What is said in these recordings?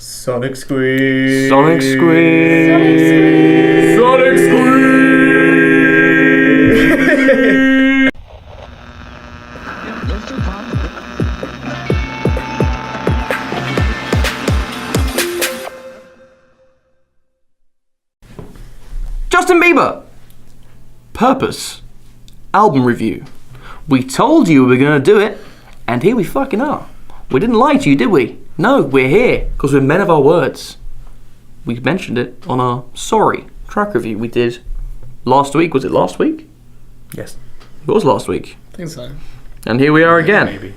Sonic Squeeze. Sonic Squeeze. Sonic Squeeze. Justin Bieber. Purpose. Album review. We told you we were going to do it, and here we fucking are. We didn't lie to you, did we? No, we're here, because we're men of our words. We mentioned it on our Sorry track review we did last week. Was it last week? Yes. It was last week. I think so. And here we are again. Maybe.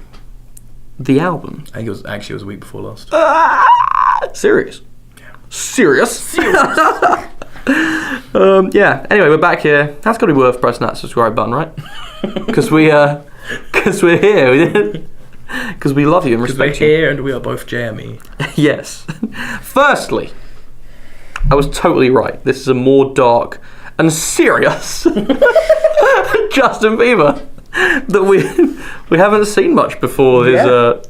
The album. I think it was a week before last. Serious? Yeah. Serious? Yeah, anyway, we're back here. That's got to be worth pressing that subscribe button, right? Because we're here. We did. Because we love you and respect you. We're here and we are both Jamie. Yes. Firstly, I was totally right. This is a more dark and serious Justin Bieber that we haven't seen much before his. I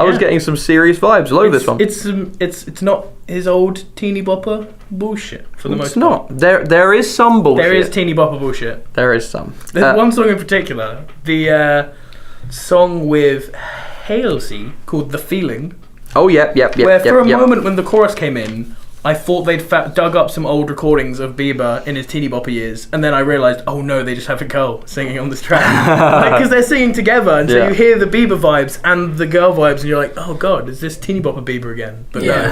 was getting some serious vibes. Love this one. It's not his old teeny bopper bullshit for the most part. It's not. There is some bullshit. There is teeny bopper bullshit. There is some. There's one song in particular, the song with Halsey called "The Feeling." Oh yep. Where for a moment when the chorus came in, I thought they'd dug up some old recordings of Bieber in his teeny bopper years, and then I realised, oh no, they just have a girl singing on this track. Because they're singing together, and so you hear the Bieber vibes and the girl vibes, and you're like, oh god, is this teeny bopper Bieber again? But no.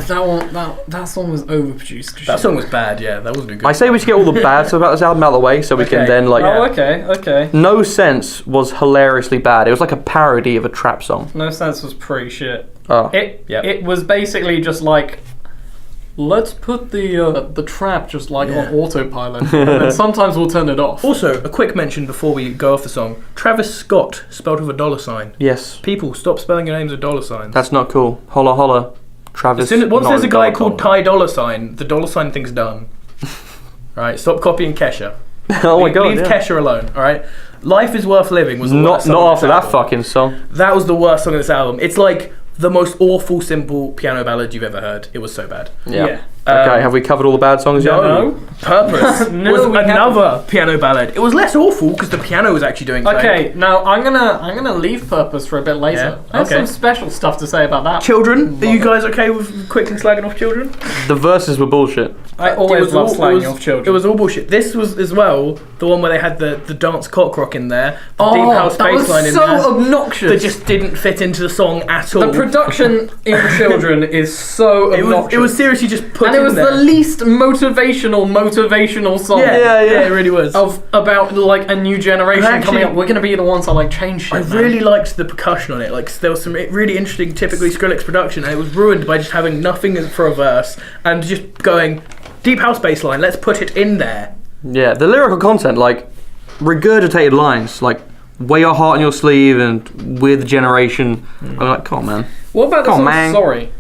that song was overproduced. That song was bad, yeah, that wasn't a good I say we should get all the bad stuff about this album out of the way, so we can then like. Oh, okay. No Sense was hilariously bad. It was like a parody of a trap song. No Sense was pretty shit. Oh. It was basically just like, let's put the trap just like on autopilot, and then sometimes we'll turn it off. Also, a quick mention before we go off the song: Travis Scott, spelled with a $sign. Yes. People, stop spelling your names with $signs. That's not cool. Holla holla, Travis. Once there's a guy called $. $, the $sign thing's done. Right, stop copying Kesha. Oh my god. Leave Kesha alone. All right. Life is Worth Living was the worst song not of after this that album. fucking song. That was the worst song of this album. It's like the most awful, simple piano ballad you've ever heard. It was so bad. Yeah. Okay, have we covered all the bad songs yet? No. Purpose No, was we another piano ballad. It was less awful because the piano was actually doing something. Okay, now I'm gonna leave Purpose for a bit later. Yeah, I have okay. some special stuff to say about that. Children, are you guys okay with quickly slagging off Children? The verses were bullshit. I always love slagging off Children. It was all bullshit. This was as well the one where they had the dance cock rock in there, the deep house bass line in there. that was so obnoxious. That just didn't fit into the song at all. The production in Children is so obnoxious. It was seriously just put in and it was there. the least motivational song. Yeah, it really was. About like a new generation Actually, coming up. We're gonna be the ones that like change shit. I really liked the percussion on it. Like there was some really interesting, typically Skrillex production, and it was ruined by just having nothing for a verse and just going deep house bass line. Let's put it in there. Yeah, the lyrical content, like regurgitated lines, like wear your heart on your sleeve and we're the generation. I'm like, come on, man. What about the song Sorry?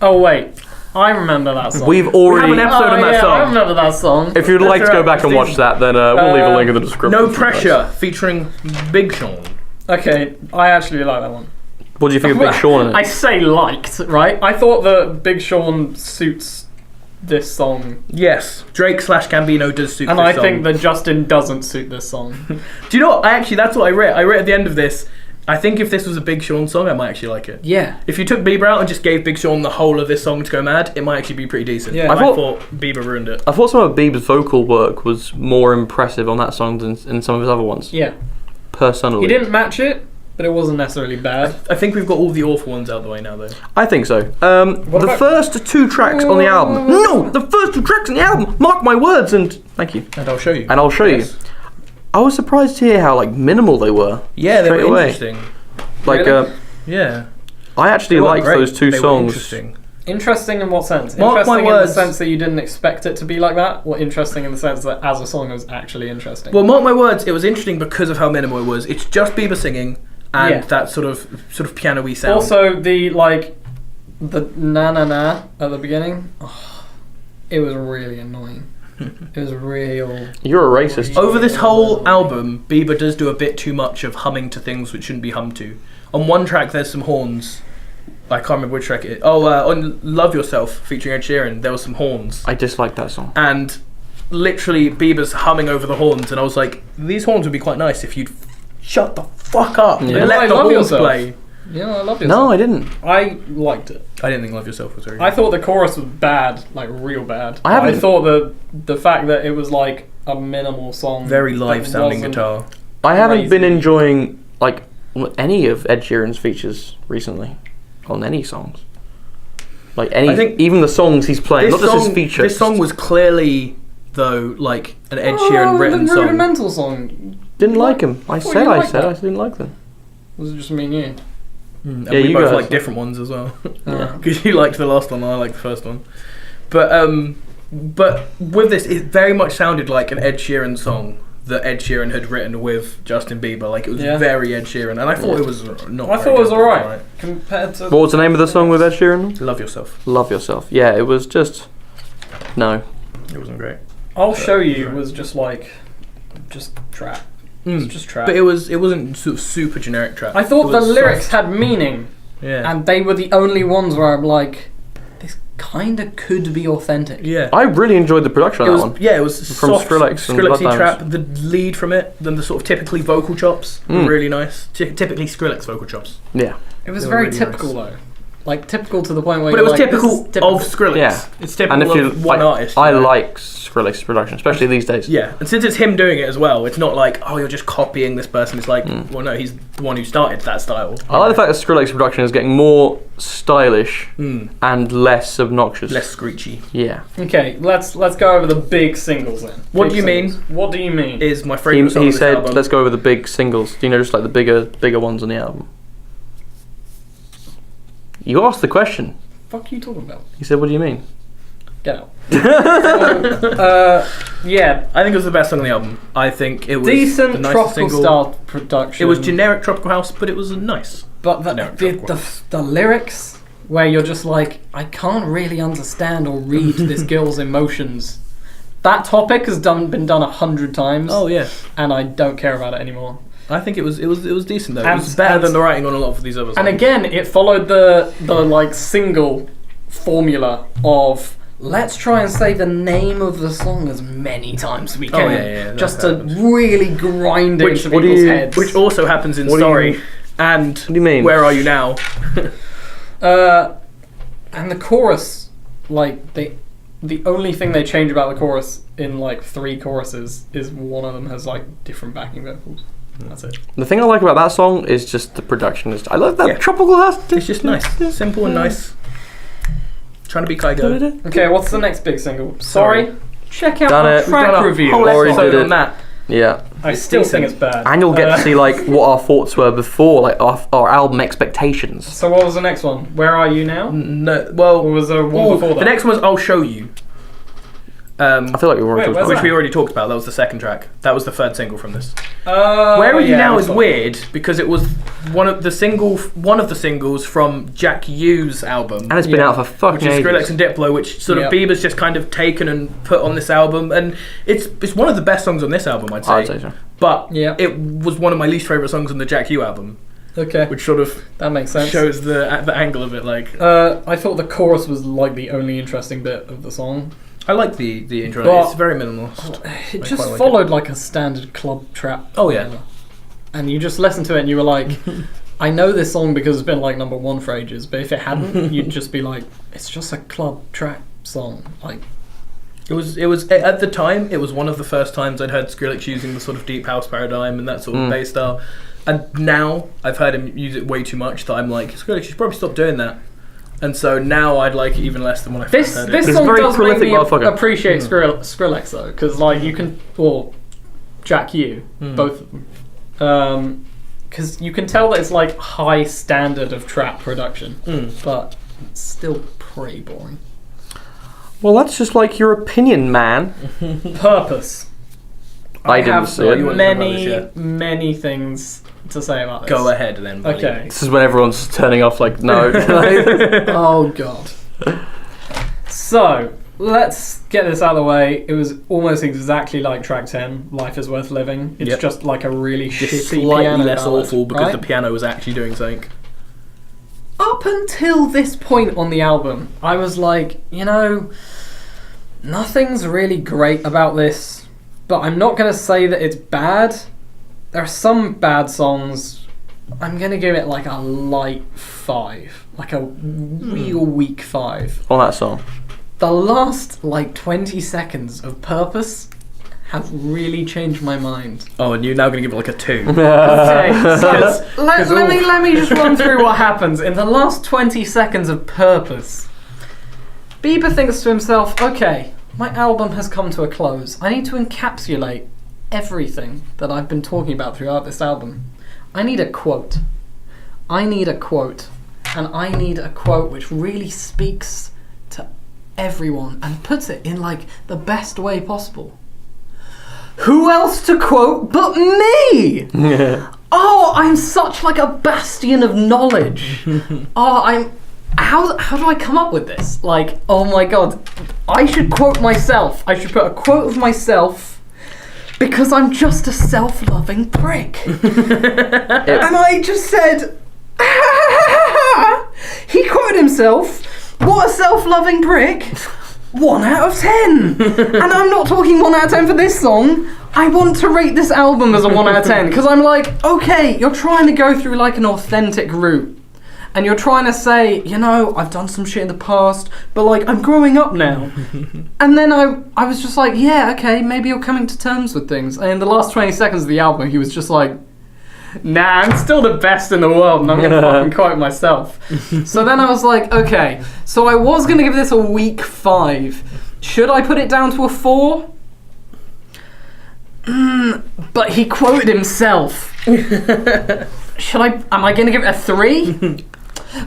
Oh wait, I remember that song. We've already. We have an episode on that song. I remember that song. If you'd like to go alright, back and watch that, then we'll leave a link in the description. No Pressure featuring Big Sean. Okay, I actually like that one. What do you think of Big Sean in it? I say liked, right? I thought that Big Sean suits this song. Yes, Drake / Gambino does suit And this I song. think that Justin doesn't suit this song. Do you know what? That's what I read. I read at the end of this. I think if this was a Big Sean song, I might actually like it. Yeah. If you took Bieber out and just gave Big Sean the whole of this song to go mad, it might actually be pretty decent. Yeah. I thought Bieber ruined it. I thought some of Bieber's vocal work was more impressive on that song than in some of his other ones. Yeah. Personally. He didn't match it, but it wasn't necessarily bad. I think we've got all the awful ones out of the way now, though. I think so. The first two tracks on the album. No! The first two tracks on the album! Mark my words and... Thank you. And I'll show you. And I'll show you. I was surprised to hear how minimal they were. Yeah, they were straight away. interesting. Like, Really? Yeah. I actually liked those two They were songs. interesting. Interesting in what sense? Mark Interesting my in the words. sense that you didn't expect it to be like that? Or interesting in the sense that as a song it was actually interesting? Well, mark my words, it was interesting because of how minimal it was. It's just Bieber singing and that sort of piano-y sound. Also, the na na na at the beginning, it was really annoying. It was real. You're a racist. Over this whole album, Bieber does do a bit too much of humming to things which shouldn't be hummed to. On one track, there's some horns, I can't remember which track it is. Oh, on Love Yourself featuring Ed Sheeran, there was some horns. I dislike that song. And literally Bieber's humming over the horns, and I was like, these horns would be quite nice if you'd shut the fuck up and Yeah, let I the Love horns Yourself. play. Yeah, I love Yourself. No, I didn't. I liked it. I didn't think Love Yourself was very good. I thought the chorus was bad, like real bad. I thought the fact that it was like a minimal song, Very live that sounding wasn't- guitar. I haven't been Crazy. enjoying like any of Ed Sheeran's features recently on any songs. Like any, I think even the songs he's playing, not just his features. This song was clearly, though, like an Ed Sheeran written the song. rudimental song. Didn't like him. I thought said you I liked said that. I didn't like them. Was it just me and you? And Yeah, we you both guys. like different ones as well. Yeah. Because you liked the last one and I liked the first one. But with this, it very much sounded like an Ed Sheeran song that Ed Sheeran had written with Justin Bieber. Like, it was Yeah. very Ed Sheeran, and I thought it was not. I very thought it was good, alright compared to. What was the name of the song with Ed Sheeran? Love Yourself. Love Yourself. Yeah, it was just no. It wasn't great. I'll show you was just trap. It's Mm. just trap. But it wasn't sort of super generic trap. I thought It the was lyrics soft. had meaning, Yeah. and they were the only ones where I'm like, this kind of could be authentic. Yeah. I really enjoyed the production It on was, that one. yeah, it was From soft, Skrillex and Skrillexy Blood trap. The lead from it, then the sort of typically vocal chops were really nice. Typically Skrillex vocal chops. Yeah. It was They were very really typical though, like typical to the point where. But it you're was like, this typical is typical of Skrillex. Yeah. It's And typical if you of one like, artist. I you know? like Skrillex's production, especially these days. Yeah, and since it's him doing it as well, it's not like, oh, you're just copying this person. It's like, well, no, he's the one who started that style. I like the fact that Skrillex's production is getting more stylish Mm. and less obnoxious. Less screechy. Yeah. Okay, let's go over the big singles then. What Big do you mean? singles. What do you mean? Is my He, favourite song he on this said, album. let's go over the big singles. Do you know, just like the bigger ones on the album? You asked the question. Fuck you talking about? He said, what do you mean? Get out. Yeah, I think it was the best song on the album. I think it was decent the nicest tropical single. style production. It was generic tropical house, but it was nice. but generic the, tropical the lyrics where you're just like, I can't really understand or read this girl's emotions. That topic has been done 100 times. Oh yeah, and I don't care about it anymore. I think it was decent though. It And- was better and- than the writing on a lot of these other songs. And again, it followed the like single formula of let's try and say the name of the song as many times as we can, yeah, just that to happens. really grind it into what do people's you- heads. which also happens in What do you Sorry mean? and What do you mean? Where Are You Now? And the chorus, like the only thing they change about the chorus in like 3 choruses is one of them has like different backing vocals. That's it. The thing I like about that song is just the production. I love that Yeah. tropical house. It's just nice, simple and nice. Trying to be Kygo. Okay, what's the next big single? Sorry. Check out Done our it. track We've done a review. whole Already episode did on it. that. Yeah. I It's still think decent. it's bad. And you'll get to see like what our thoughts were before, like our album expectations. So what was the next one? Where Are You Now? No, well, Or was there one before that? the next one was I'll Show You. I feel like we were Wait, talking where's Which about we already talked about. That was the second track. That was the third single from this. Where Are You yeah, Now that's is fine. weird because it was one of the singles from Jack U's album, and it's been Yeah. out for fucking which is ages. Skrillex and Diplo, which sort of Yeah. Bieber's just kind of taken and put on this album, and it's one of the best songs on this album, I'd say. I'd say so. But Yeah. it was one of my least favorite songs on the Jack U album, Okay, which sort of that makes sense. shows the angle of it. Like, I thought the chorus was like the only interesting bit of the song. I like the intro. But- It's very minimalist. It I just quite like followed like a standard club trap. Oh, yeah. formula. And you just listened to it and you were like, I know this song because it's been like number 1 for ages, but if it hadn't, you'd just be like, it's just a club trap song. Like, It was at the time. It was one of the first times I'd heard Skrillex using the sort of deep house paradigm and that sort of bass style. And now I've heard him use it way too much that I'm like, Skrillex, you should probably stop doing that. And so now I'd like it even less than when I first heard it. this He's a song very does make prolific me motherfucker. appreciate Skrillex though, because like you can, or Jack U, both of them. Because you can tell that it's like high standard of trap production, but it's still pretty boring. Well, that's just like your opinion, man. Purpose. I didn't have see it. You wanted to know many, about this, many things to say about this. Go ahead then. buddy. Okay. This is when everyone's turning off. Like, no. Oh god. So let's get this out of the way. It was almost exactly like track 10, Life is Worth Living. It's Yep. just like a really Just shitty slightly piano less ballad, awful because right? the piano was actually doing something. up until this point on the album, I was like, nothing's really great about this, but I'm not going to say that it's bad. There are some bad songs. I'm going to give it like a light 5. Like a real weak 5. On that song. The last 20 seconds of Purpose have really changed my mind. Oh, and you're now going to give it like a 2. Okay, so let me just run through what happens. In the last 20 seconds of Purpose, Bieber thinks to himself, okay, my album has come to a close. I need to encapsulate everything that I've been talking about throughout this album. I need a quote. And I need a quote which really speaks to everyone and puts it in the best way possible. Who else to quote but me? Oh, I'm such a bastion of knowledge. How do I come up with this? Oh my god, I should quote myself. I should put a quote of myself because I'm just a self-loving prick. And I just said, he quoted himself, what a self-loving prick. 1 out of 10. And I'm not talking 1 out of 10 for this song. I want to rate this album as a 1 out of 10 because I'm okay, you're trying to go through an authentic route. And you're trying to say, I've done some shit in the past, but I'm growing up now. And then I was just yeah, okay, maybe you're coming to terms with things. And in the last 20 seconds of the album, he was just nah, I'm still the best in the world and I'm going to fucking quote myself. So then I was okay, so I was going to give this a weak 5. Should I put it down to a 4? But he quoted himself. Am I going to give it a 3?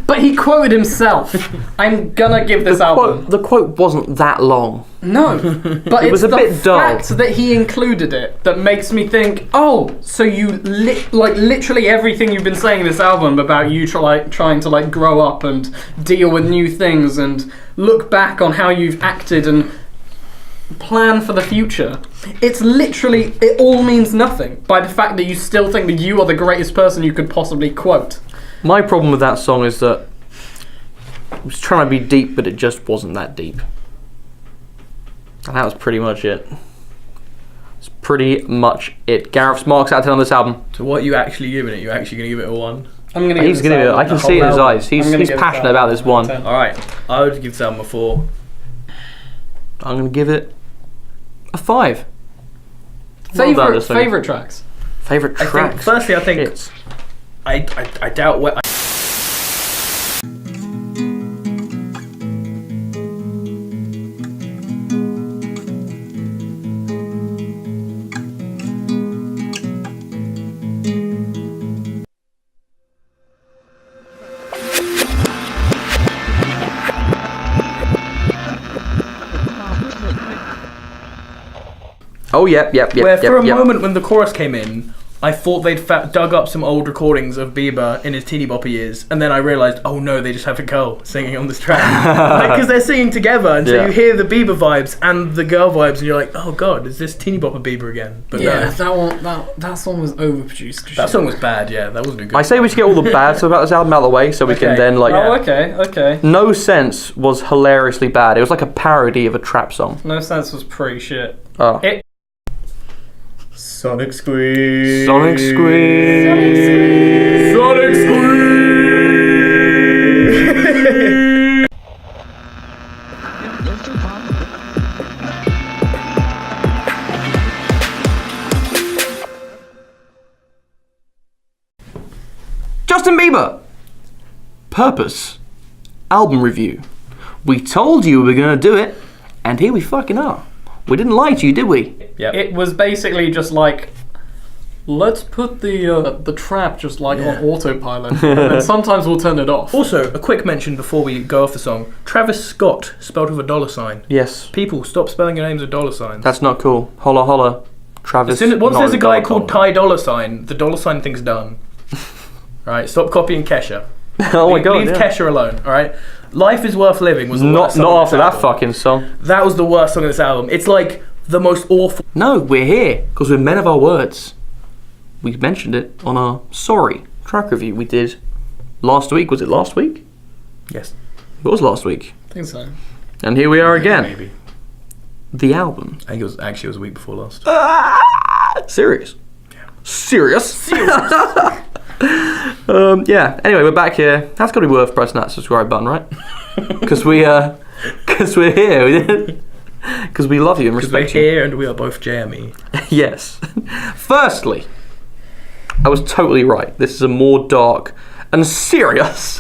But he quoted himself. I'm gonna give this album. The quote wasn't that long. No, but it was a bit dull. Fact that he included it that makes me think, oh, so you literally everything you've been saying in this album about you trying to grow up and deal with new things and look back on how you've acted and plan for the future. It's literally, it all means nothing by the fact that you still think that you are the greatest person you could possibly quote. My problem with that song is that it was trying to be deep, but it just wasn't that deep. And that was pretty much it. It's pretty much it. Gareth's marks out of 10 on this album. So what are you actually giving it? You're actually going to give it a 1? I'm going to give it I can see it in his eyes. He's passionate about this one. Alright, I would give this album a 4. I'm going to give it a 5. Favourite tracks? Favourite tracks? Firstly, I think... Hits. I doubt what... Oh, yep. Where for a moment when the chorus came in, I thought they'd dug up some old recordings of Bieber in his teeny bopper years, and then I realised, oh no, they just have a girl singing on this track. Because they're singing together, and so you hear the Bieber vibes and the girl vibes, and you're like, oh god, is this teeny bopper Bieber again? But yeah, that song was overproduced. That song was bad, yeah, that wasn't a good I say we should get all the bad stuff about this album out of the way, so we can then okay. No Sense was hilariously bad. It was like a parody of a trap song. No Sense was pretty shit. Oh. Sonic Squeeze. Sonic Squeeze. Sonic Squeeze. Justin Bieber. Purpose. Album review. We told you we were going to do it, and here we fucking are. We didn't lie to you, did we? Yep. It was basically just let's put the trap just on autopilot, and then sometimes we'll turn it off. Also, a quick mention before we go off the song. Travis Scott, spelled with a $sign. Yes. People, stop spelling your names with $signs. That's not cool. Holla holla. Travis. Once there's a guy called Ty $sign, the $sign thing's done. Right, stop copying Kesha. Oh my god. Leave Kesha alone, alright? Life is Worth Living was the worst song. Not after that fucking song. That was the worst song of this album. It's like the most awful. No, we're here because we're men of our words. We mentioned it on our Sorry track review we did last week. Was it last week? Yes. It was last week. I think so. And here we are again. Maybe. The album. I think it was a week before last. Serious. Yeah. Serious. Yeah. Anyway, we're back here. That's got to be worth pressing that subscribe button, right? Because we're here. Because we love you and Because we're respect you. here and we are both Jeremy. Yes. Firstly, I was totally right. This is a more dark and serious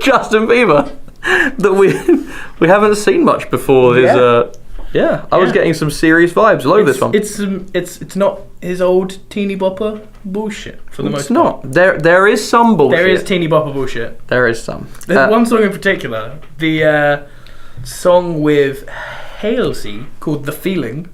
Justin Bieber that we haven't seen much before. His I was getting some serious vibes. Love this one. It's not his old teeny bopper bullshit for the most It's not. There is some bullshit. There is teeny bopper bullshit. There is some. There's one song in particular, the song with Halsey called "The Feeling."